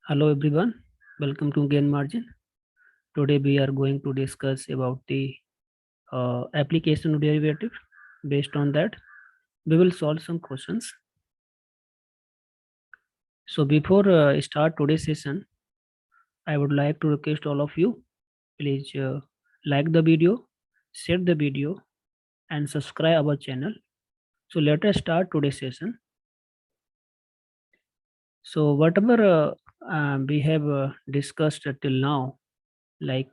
Hello everyone, welcome to Gain Margin. Today we are going to discuss about the application of derivative. Based on that, we will solve some questions. So before start today's session, I would like to request all of you, please like the video, share the video, and subscribe our channel. So let us start today's session. So whatever we have discussed till now, like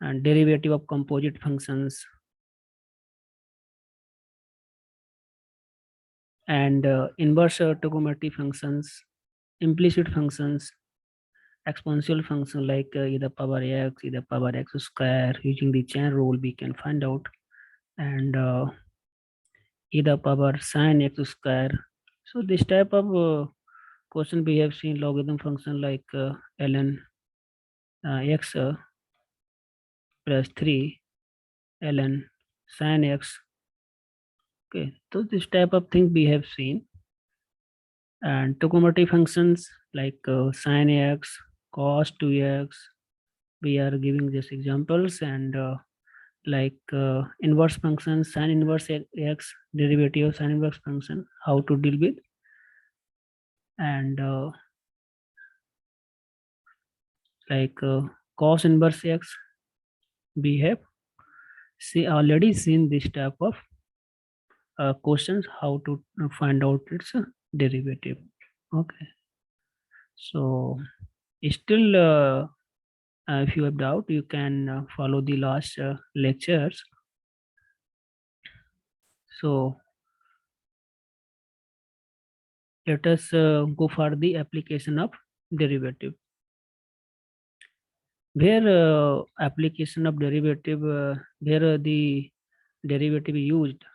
derivative of composite functions, and inverse trigonometry functions, implicit functions, exponential function like e the power x, e the power x square. Using the chain rule, we can find out, and e the power sine x square. So this type of question we have seen logarithm function like ln x plus 3 ln sine x. Okay, so this type of thing we have seen, and trigonometry functions like sine x, cos 2x. We are giving these examples, and like inverse function, sine inverse x, derivative of sine inverse function, how to deal with, and like cos inverse x, we have already seen this type of questions, how to find out its derivative. Okay, so still if you have doubt, you can follow the last lectures. So let us go for the application of derivative. Where application of derivative, where the derivative used,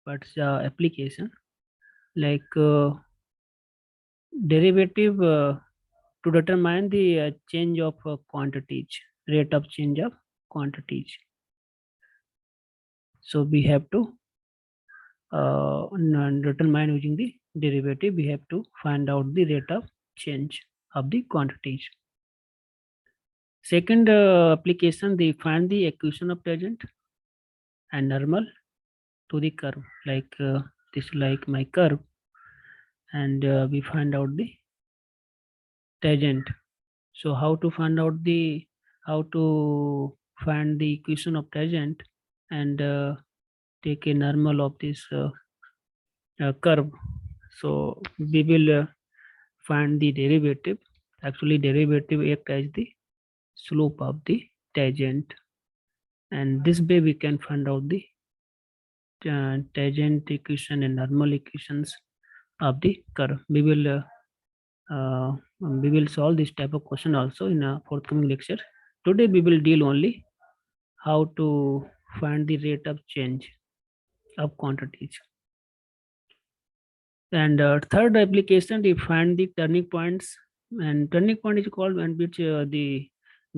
what's the application? Like derivative to determine the change of quantities, rate of change of quantities. So we have to determine using the derivative, we have to find out the rate of change of the quantities. Second application, they find the equation of tangent and normal to the curve, like this, like my curve, and we find out the tangent. So how to find out the, how to find the equation of tangent and take a normal of this curve. So we will find the derivative. Actually derivative act as the slope of the tangent, and this way we can find out the tangent equation and normal equations of the curve. We will solve this type of question also in a forthcoming lecture. Today we will deal only how to find the rate of change of quantities. And third application, we find the turning points, and turning point is called when which the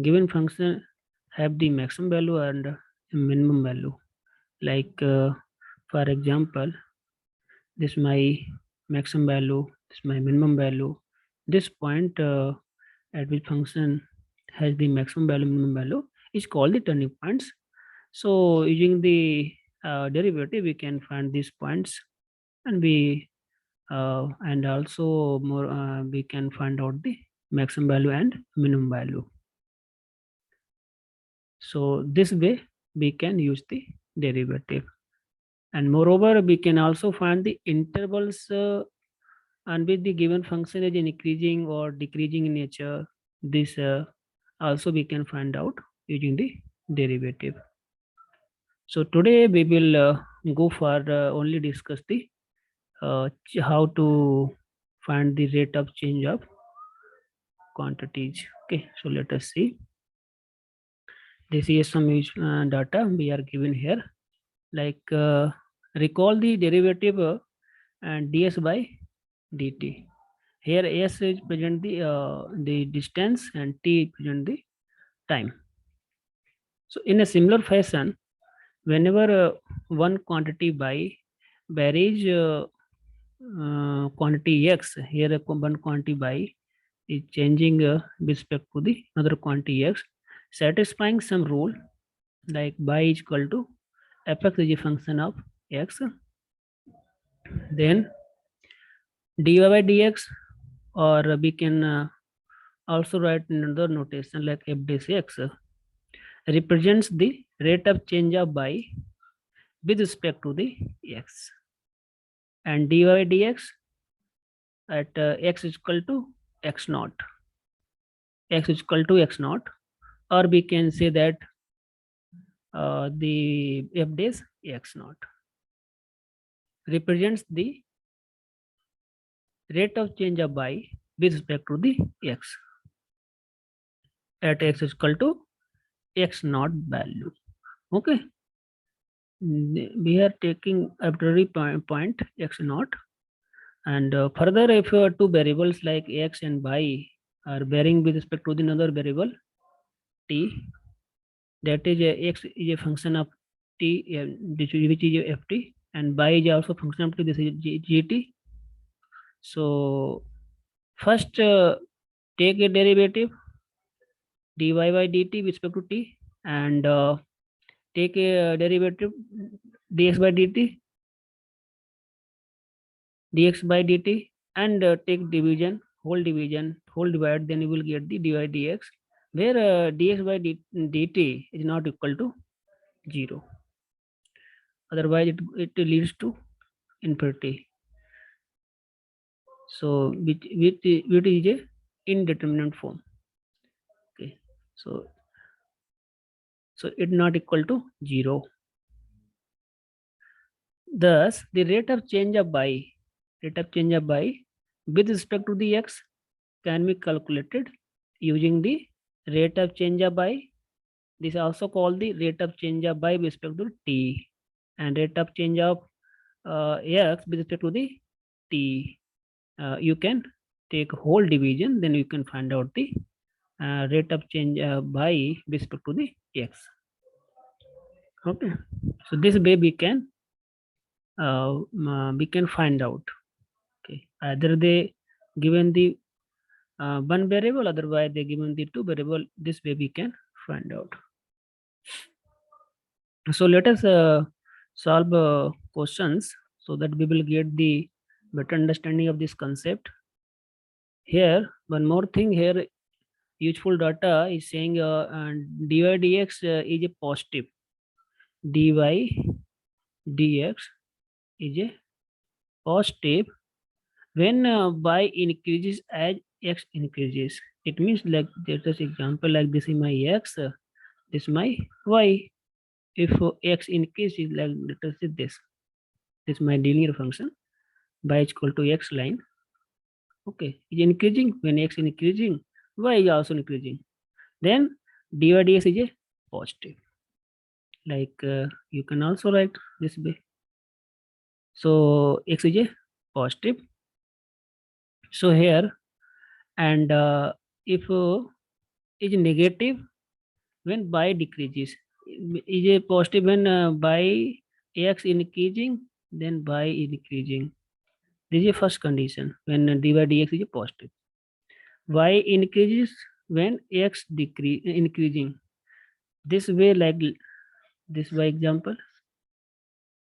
given function have the maximum value and minimum value. Like for example, this my maximum value, this my minimum value. This point at which function has the maximum value, minimum value is called the turning points. So using the derivative, we can find these points, and we and also more we can find out the maximum value and minimum value. So this way we can use the derivative, and moreover we can also find the intervals and with the given function is increasing or decreasing in nature. This also we can find out using the derivative. So today we will go for only discuss the how to find the rate of change of quantities. Okay, so let us see. This is some data we are given here. Like recall the derivative and ds by dt. Here s is present the distance and t present the time. So in a similar fashion, whenever one quantity by varies quantity x, here one quantity by is changing with respect to the another quantity x, satisfying some rule like y is equal to fx is a function of x, then dy by dx, or we can also write in another notation like f dash x represents the rate of change of y with respect to the x, and dy by dx at x is equal to x naught, x is equal to x naught, or we can say that the f dash x naught represents the rate of change of y with respect to the x at x is equal to x naught value. Okay, we are taking arbitrary point x naught, and further if two variables like x and y are varying with respect to the another variable t, that is x is a function of t, which is a ft, and y is also function of t, this is gt. So first take a derivative dy by dt with respect to t, and take a derivative dx by dt, dx by dt, and take division, whole divide, then you will get the dy dx, where dx by dt is not equal to 0, otherwise it leads to infinity. So which is a indeterminate form. Okay, so it not equal to 0. Thus the rate of change of y with respect to the x can be calculated using the rate of change of y. This is also called the rate of change of y with respect to t, and rate of change of x with respect to the t. You can take whole division, then you can find out the rate of change y with respect to the x. Okay, so this way we can find out. Okay, either they given the one variable, otherwise they given the two variable. This way we can find out. So let us solve questions so that we will get the better understanding of this concept. Here one more thing, here useful data is saying dy dx is a positive, dy dx is a positive when y increases as x increases. It means like there's this example like this is my x, this is my y. If x increases, like let us say this is my linear function, y is equal to x line. Okay, is increasing, when x is increasing, y is also increasing, then dy dx is a positive. Like you can also write this way. So x is a positive. So here, and if is negative when y decreases, is a positive when by x increasing, then y is decreasing. This is a first condition when dy dx is a positive. Y increases when x increasing. This way, like this by example.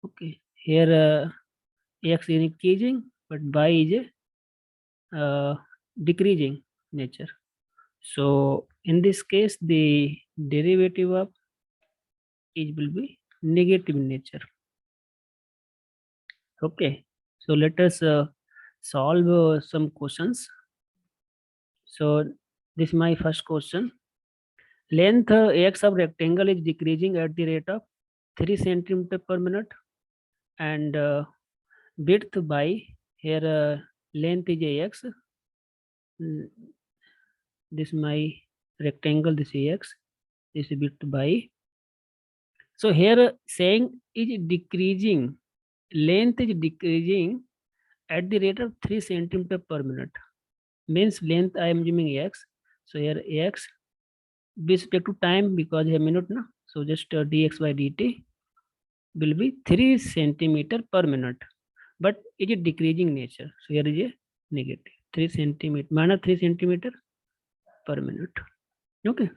Okay, here x is increasing, but y is a decreasing nature. So in this case, the derivative of it will be negative in nature. Okay, so let us solve some questions. So this is my first question. Length x of rectangle is decreasing at the rate of 3 centimeter per minute, and width by, here length is ax, this is my rectangle, this is x, this is width by. So here saying is decreasing, length is decreasing at the rate of 3 centimeter per minute, means length I am assuming x. So here x with respect to time, because a minute na, so just dx by dt will be 3 centimeter per minute, but it is decreasing nature. So here is a negative 3 centimeter minus 3 centimeter per minute. Okay.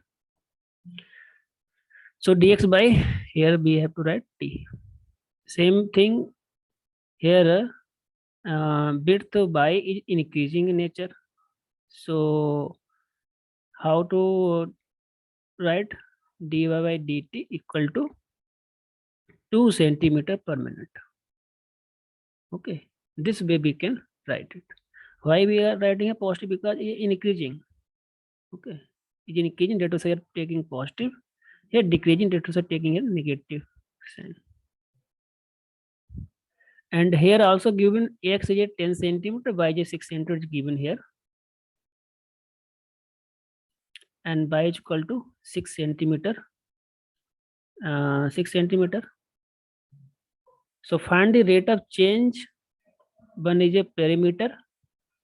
So dx by here we have to write t. Same thing here. Width by is increasing in nature. So how to write dy by dt equal to 2 centimeter per minute. Okay, this way we can write it. Why we are writing a positive? Because it is increasing. Okay, it is increasing, that is are taking positive. Here decreasing, that is are taking a negative sign. And here also given x is a 10 centimeter, y is 6 centimeter given here, and y is equal to 6 centimeter. 6 centimeter. So find the rate of change. One is a perimeter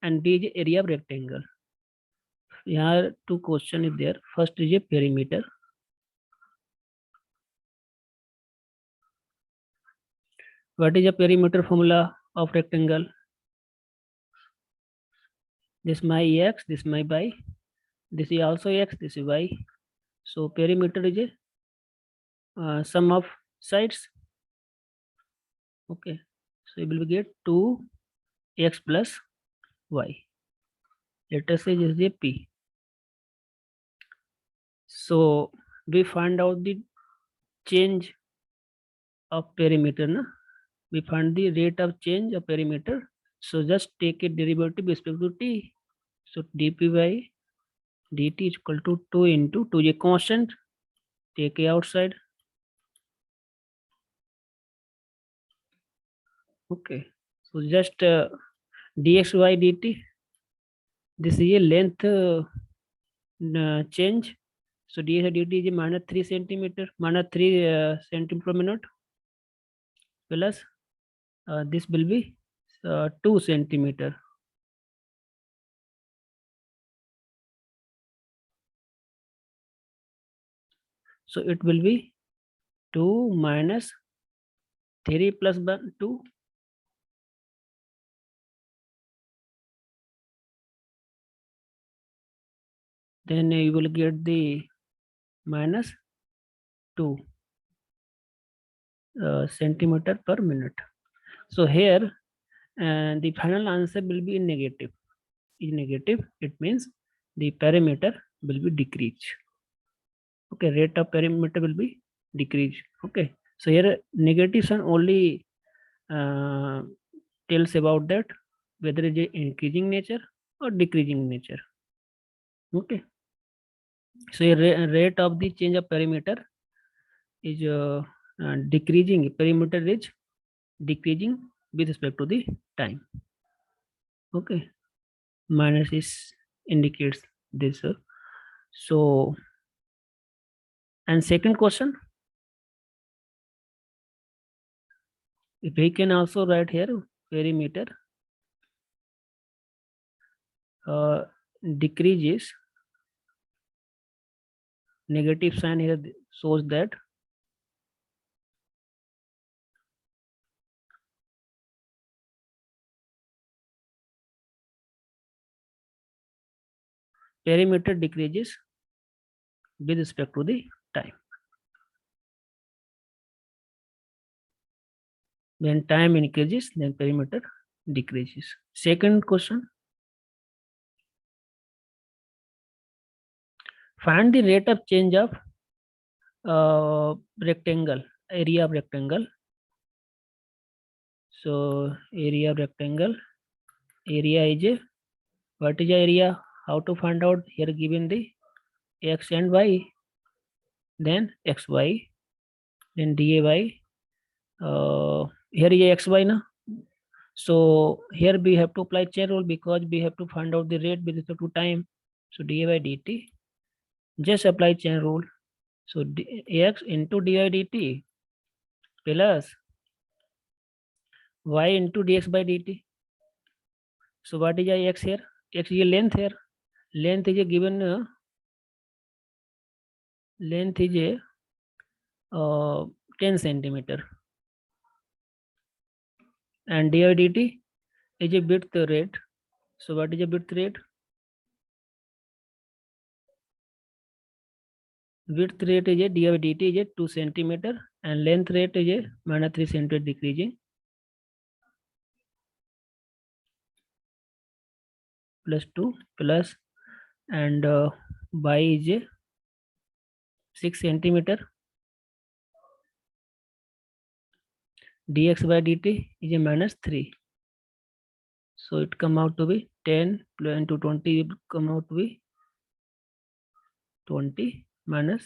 and B is area of rectangle. Here two question is there. First is a perimeter. What is a perimeter formula of rectangle? This my x, this my y, this is also x, this is y. So perimeter is a sum of sides. Okay, so you will get 2x plus y. Let us say this is a p. So we find out the change of perimeter. Na? We find the rate of change of perimeter. So just take a derivative with respect to t. So dp by dt is equal to 2 into 2 is a constant. Take a outside. Okay. So just dx by dt. This is a length change. So dx by dt is a minus 3 centimeter, minus 3 centimeter per minute. Plus this will be 2 centimeter. So it will be 2 minus 3 plus 1, 2. Then you will get the minus 2 centimeter per minute. So here the final answer will be in negative. In negative, it means the perimeter will be decreased. Okay, rate of perimeter will be decreased. Okay, so here negative sign only tells about that whether it is increasing nature or decreasing nature. Okay, so here rate of the change of perimeter is decreasing. Perimeter is decreasing with respect to the time. Okay, minus is indicates this. So, and second question, if we can also write here perimeter decreases, negative sign here shows that perimeter decreases with respect to the time. When time increases, then perimeter decreases. Second question, find the rate of change of rectangle, area of rectangle. So area of rectangle, area is a, what is the area? How to find out? Here given the x and y, then xy, then dy. Here is xy na. So here we have to apply chain rule because we have to find out the rate with respect to time. So dy by dt, just apply chain rule. So x into dy dt plus y into dx by dt. So what is x here? X is a length here. Length is a given. Length is a 10 centimeter. And dy dt is a width rate. So what is the width rate? Width rate is a d by dt is a 2 centimeter and length rate is a minus 3 centimeter decreasing plus 2 plus and y is a 6 centimeter dx by dt is a minus 3. So it come out to be 10 into 20 it come out to be 20 minus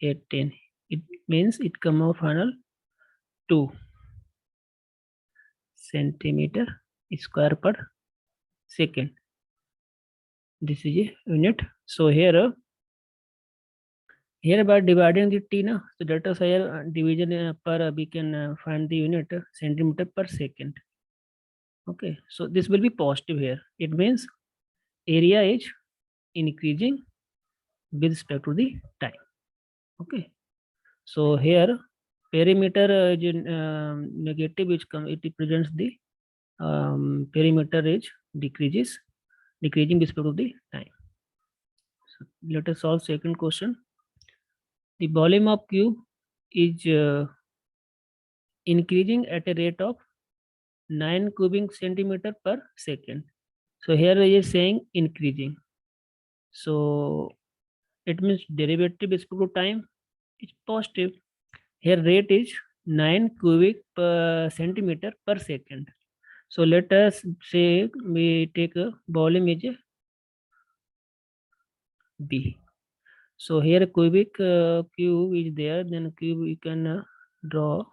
18. It means it come out final 2 centimeter square per second. This is a unit. So here by dividing the t na, so let us here division per we can find the unit centimeter per second. Okay, so this will be positive here. It means area is increasing with respect to the time. Okay, so here perimeter is negative, which it represents the perimeter is decreasing with respect to the time. So let us solve second question. The volume of cube is increasing at a rate of 9 cubic centimeter per second. So here it is saying increasing. So it means derivative with respect to time is positive. Here rate is 9 cubic per centimeter per second. So let us say we take a volume is B. So here cubic cube is there, then cube you can draw.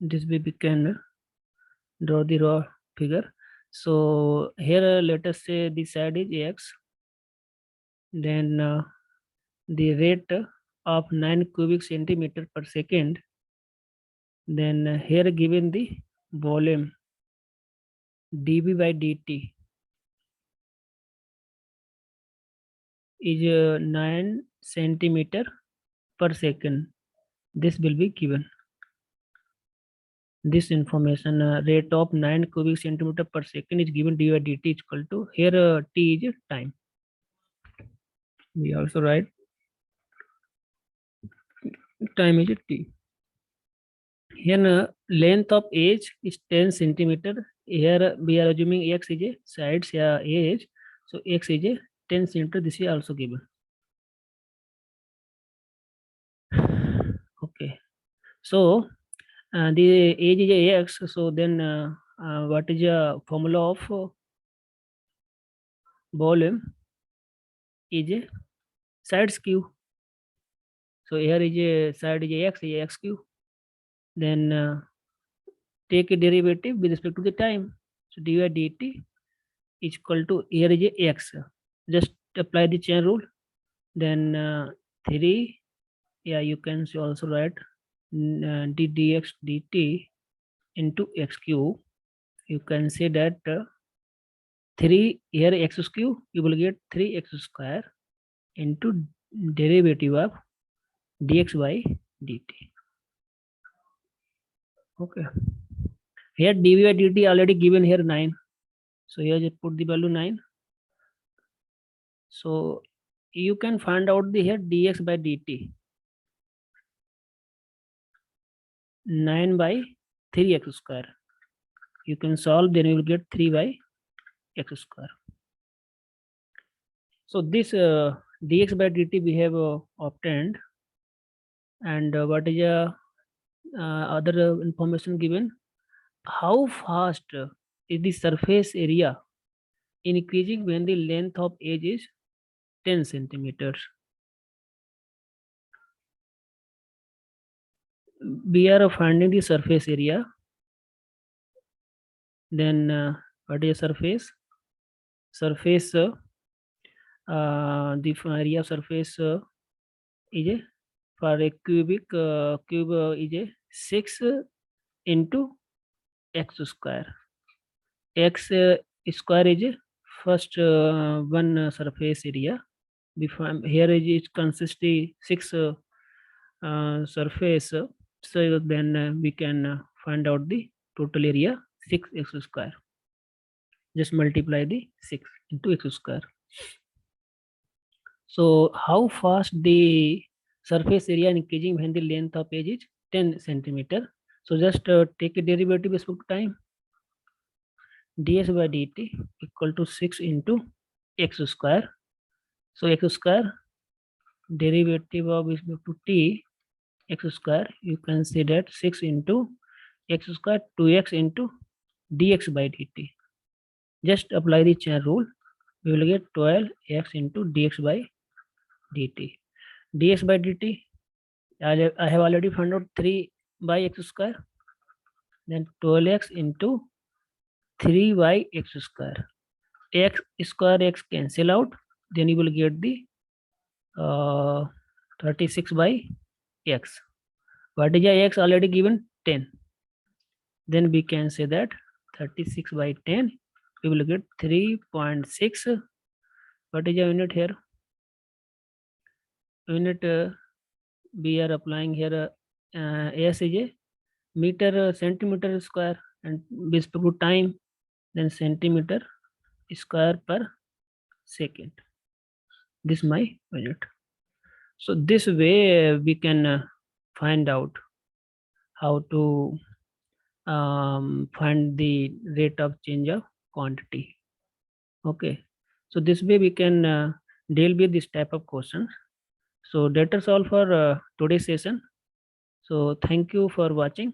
This way we can draw the raw figure. So here let us say the side is x, then the rate of 9 cubic centimeter per second, then here given the volume dv by dt is 9 centimeter per second. This will be given. This information rate of 9 cubic centimeter per second is given dv by dt is equal to here t is time. We also write time is t. Here length of edge is 10 centimeter. Here we are assuming x is a sides या edge. So x is a 10 centimeter. This is also given. Okay. So the edge is a x. So then what is the formula of volume? Is a sides cube. So here is a side is a x cube. Then take a derivative with respect to the time. So dy dt is equal to here is a x. Just apply the chain rule. Then 3, yeah, you can also write d dx dt into x cube. You can say that 3 here x cube, you will get 3x square into derivative of dx by dt. Okay, here dv by dt already given here 9. So here just put the value 9. So you can find out the here dx by dt 9 by 3x square. You can solve, then you will get 3 by x square. So this dx by dt we have obtained. And what is other information given? How fast is the surface area increasing when the length of edge is 10 centimeters? We are finding the surface area. Then what is surface? Surface, the area of surface is a, for a cubic cube is a 6 into x square. X square is a first one surface area. Here is it consists of 6 surface. So then we can find out the total area 6x square. Just multiply the 6 into x square. So how fast the surface area increasing when the length of edge is 10 centimeter. So just take a derivative with respect to time. ds by dt equal to 6 into x square. So x square derivative of with respect to t x square, you can say that 6 into x square 2x into dx by dt. Just apply the chain rule. We will get 12x into dx by dt. dx by dt, I have already found out 3 by x square. Then 12x into 3 by x square. X square x cancel out. Then you will get the 36 by x. What is x already given? 10. Then we can say that 36 by 10, we will get 3.6. What is the unit here? Unit we are applying here as is a meter centimeter square, and with respect to time, then centimeter square per second. This is my unit. So this way we can find out how to find the rate of change of quantity. Okay, so this way we can deal with this type of questions. So that is all for today's session. So thank you for watching.